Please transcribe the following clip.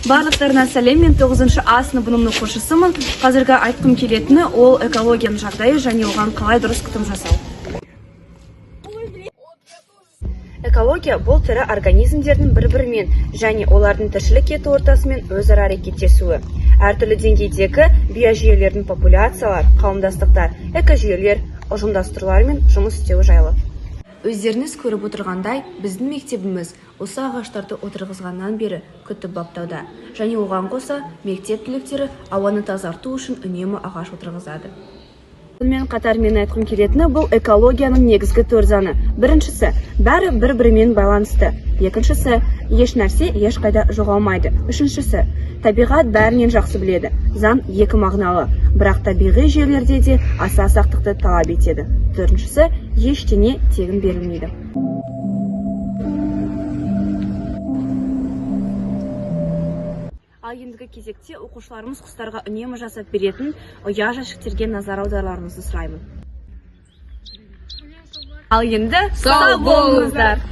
Барлықтарына сәлем, мен 9-шы А сыныбының оқушысымын. Қазіргі айтқым келетіні ол экологияның жағдайы және оған қалай дұрыс күтім жасау. Экология бұл тірі организмдердің бір-бірімен және олардың тіршілік ету ортасымен өзара әрекеттесуі. Әртүрлі деңгейдегі биожүйелердің популяциялар, қауымдастықтар, экожүйелер, ұжымдастырулар мен жұмыс істеуі жайлы. Өздеріңіз көріп отырғандай, біздің мектебіміз осы ағаштарды отырғызғаннан бері күтіп баптауда. Және оған қоса мектеп түлектері ауаны тазарту үшін үнемі ағаш отырғызады. Сонымен қатар мен айтқым келетіні бұл экологияның негізгі 4 заңы. Біріншісі, бәрі бір-бірімен байланысты. Екіншісі, еш нәрсе ешқайда жоғалмайды. Үшіншісі, табиғат бәрінен жақсы біледі. Заң 2 мағыналы, бірақ табиғи жүйелерде де аса сақтықты талап етеді. Төртіншісі, ештеңе тегін берілмейді. Ал ендігі кезекте оқушыларымыз құстарға үнемі жасап беретін ұя жәшіктерге назар аударуларыңызды сұраймын. Ал енді сау болыңыздар!